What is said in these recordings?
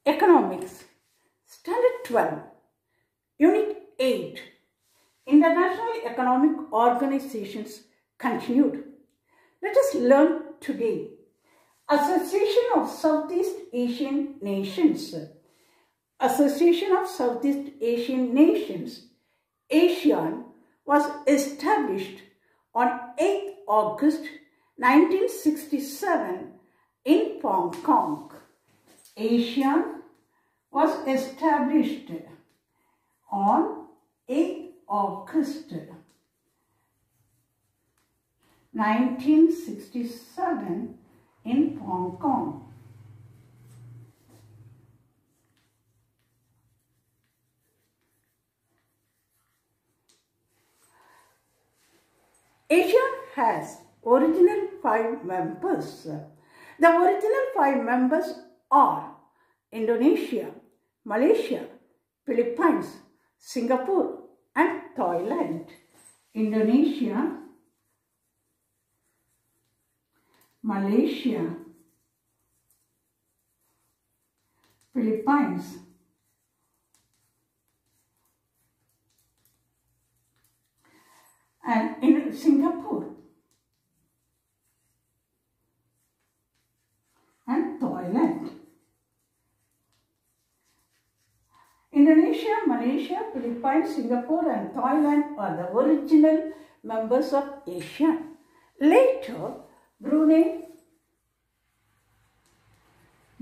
Economics, Standard 12, Unit 8, International Economic Organizations continued. Let us learn today. Association of Southeast Asian Nations. Association of Southeast Asian Nations, ASEAN, was established on 8 August 1967 in Hong Kong. ASEAN was established on 8 August 1967 in Hong Kong. ASEAN has original 5 members. The original 5 members are Indonesia, Malaysia, Philippines, Singapore and Thailand. Indonesia, Malaysia, Philippines, and in Singapore and Thailand. Indonesia, Malaysia, Philippines, Singapore and Thailand are the original members of ASEAN. Later, Brunei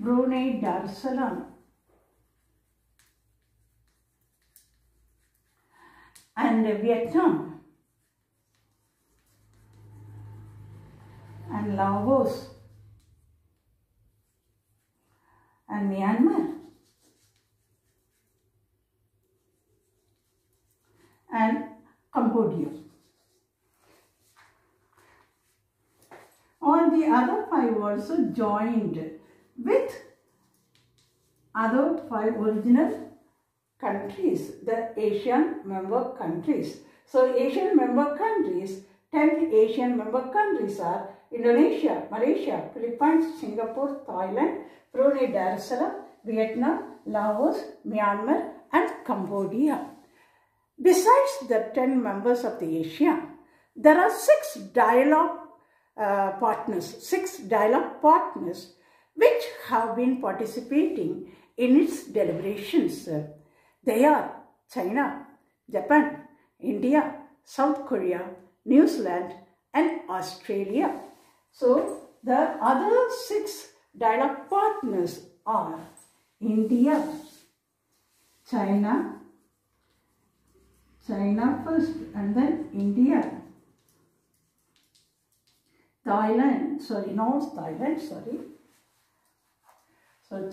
Darussalam and Vietnam and Laos and Myanmar and Cambodia. All the other 5 also joined with other 5 original countries, the ASEAN member countries. So ASEAN member countries, 10 ASEAN member countries are Indonesia, Malaysia, Philippines, Singapore, Thailand, Brunei Darussalam, Vietnam, Laos, Myanmar and Cambodia. Besides the 10 members of the ASEAN, there are 6 dialogue partners which have been participating in its deliberations. They are China, Japan, India, South Korea, New Zealand and Australia. So the other 6 dialogue partners are India, China first and then India, Thailand, so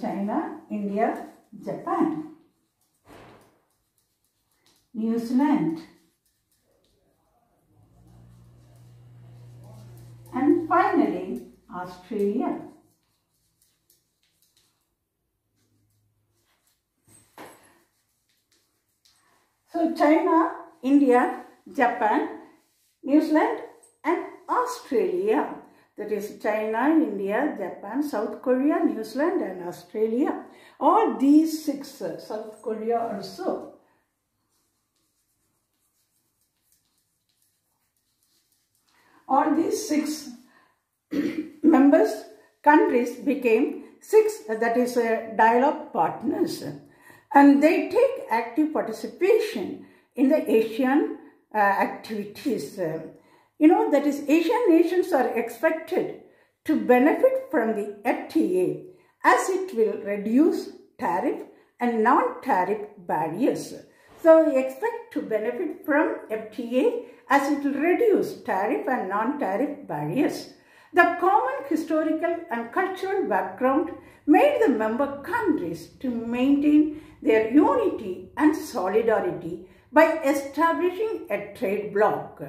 China, India, Japan, New Zealand and finally Australia. So China, India, Japan, New Zealand and Australia. That is China, India, Japan, South Korea, New Zealand and Australia. All these 6, South Korea also. All these 6 countries became 6, that is dialogue partners. And they take active participation in the ASEAN activities. That is ASEAN nations are expected to benefit from the FTA as it will reduce tariff and non-tariff barriers. So we expect to benefit from FTA as it will reduce tariff and non-tariff barriers. The common historical and cultural background made the member countries to maintain their unity and solidarity by establishing a trade bloc.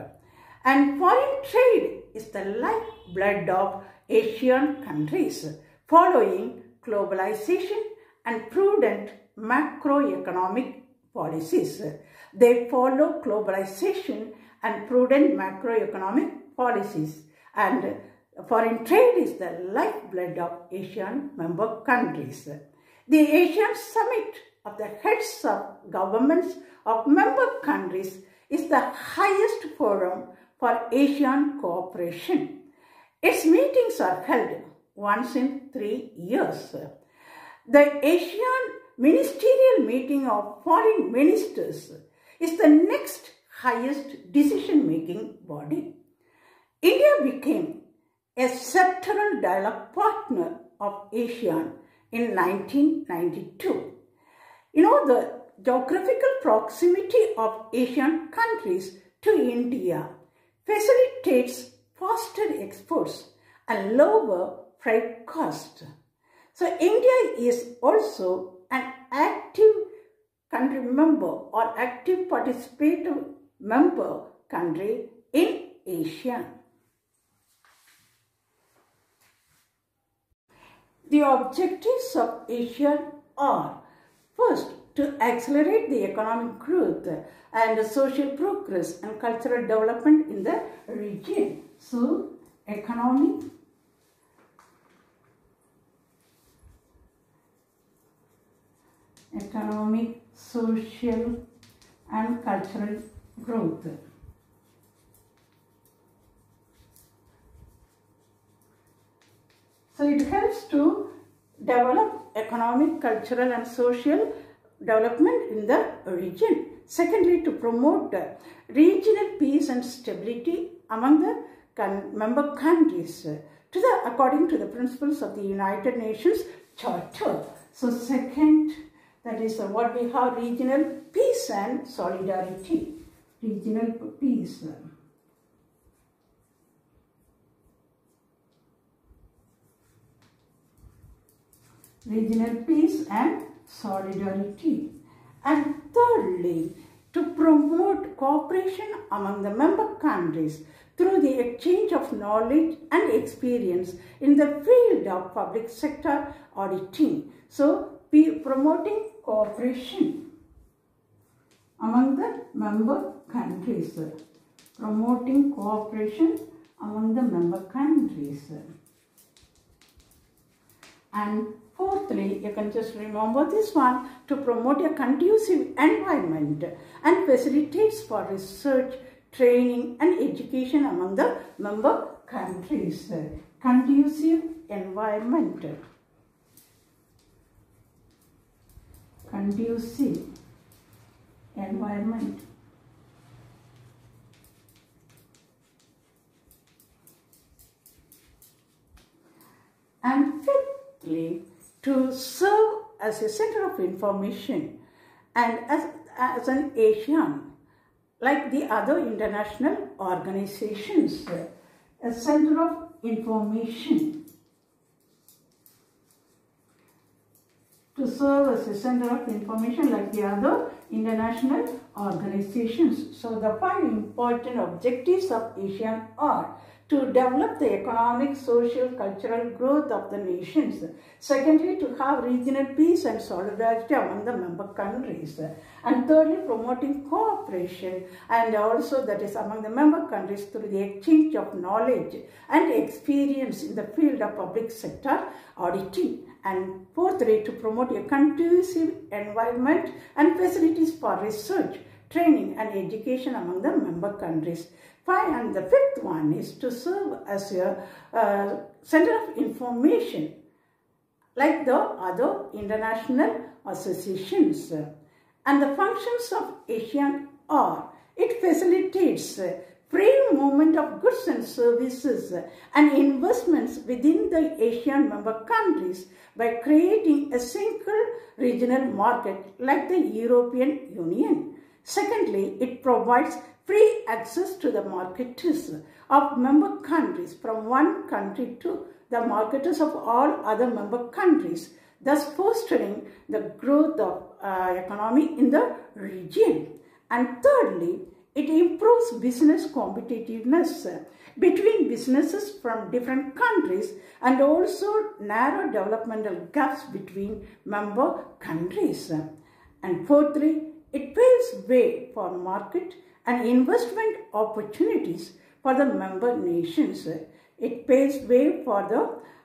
And foreign trade is the lifeblood of ASEAN countries following globalization and prudent macroeconomic policies. They follow globalization and prudent macroeconomic policies, and foreign trade is the lifeblood of ASEAN member countries. The ASEAN Summit of the heads of governments of member countries is the highest forum for Asian cooperation. Its meetings are held once in 3 years. The ASEAN Ministerial Meeting of Foreign Ministers is the next highest decision-making body. India became a sectoral dialogue partner of ASEAN in 1992. The geographical proximity of Asian countries to India facilitates faster exports and lower freight costs. So India is also an active country member or active participative member country in ASEAN. The objectives of ASEAN are: first, to accelerate the economic growth and social progress and cultural development in the region. So, economic, social and cultural growth. So it helps to develop economic, cultural and social development in the region. Secondly, to promote regional peace and stability among the member countries according to the principles of the United Nations Charter. So second, that is what we have: regional peace and solidarity. Regional peace. Regional peace and solidarity. And thirdly, to promote cooperation among the member countries through the exchange of knowledge and experience in the field of public sector auditing. So, promoting cooperation among the member countries. Promoting cooperation among the member countries. And fourthly, you can just remember this one: to promote a conducive environment and facilitates for research, training and education among the member countries. Conducive environment. Conducive environment. And fifthly, to serve as a center of information and as an ASEAN, like the other international organizations, a center of information. To serve as a center of information like the other international organizations. So the 5 important objectives of ASEAN are: to develop the economic, social, cultural growth of the nations. Secondly, to have regional peace and solidarity among the member countries. And thirdly, promoting cooperation and also that is among the member countries through the exchange of knowledge and experience in the field of public sector auditing. And fourthly, to promote a conducive environment and facilities for research, training and education among the member countries. And the fifth one is to serve as a center of information like the other international associations. And the functions of ASEAN are: it facilitates free movement of goods and services and investments within the ASEAN member countries by creating a single regional market like the European Union. Secondly, it provides free access to the markets of member countries from one country to the markets of all other member countries, thus fostering the growth of economy in the region. And thirdly, it improves business competitiveness between businesses from different countries and also narrow developmental gaps between member countries. And fourthly, it paves way for market and investment opportunities for the member nations. It paves way for the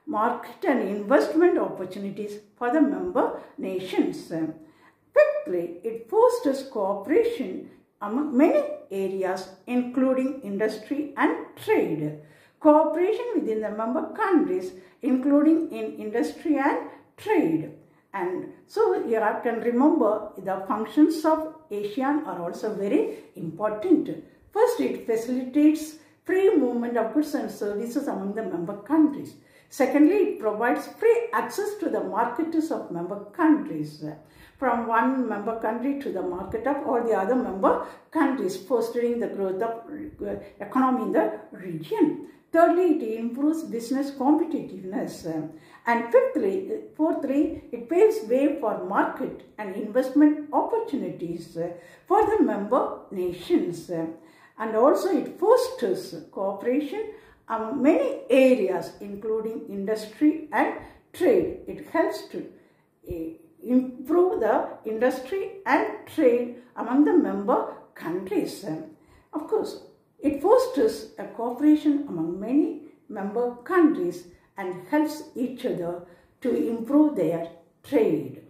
market and investment opportunities for the member nations. Fifthly, it fosters cooperation among many areas including industry and trade. Cooperation within the member countries including in industry and trade. And so you can remember the functions of ASEAN are also very important. First, it facilitates free movement of goods and services among the member countries. Secondly, it provides free access to the markets of member countries, from one member country to the market of all the other member countries, fostering the growth of economy in the region. Thirdly, it improves business competitiveness. And fourthly, it paves way for market and investment opportunities for the member nations. And also it fosters cooperation among many areas including industry and trade. It helps to improve the industry and trade among the member countries. Of course, it fosters a cooperation among many member countries and helps each other to improve their trade.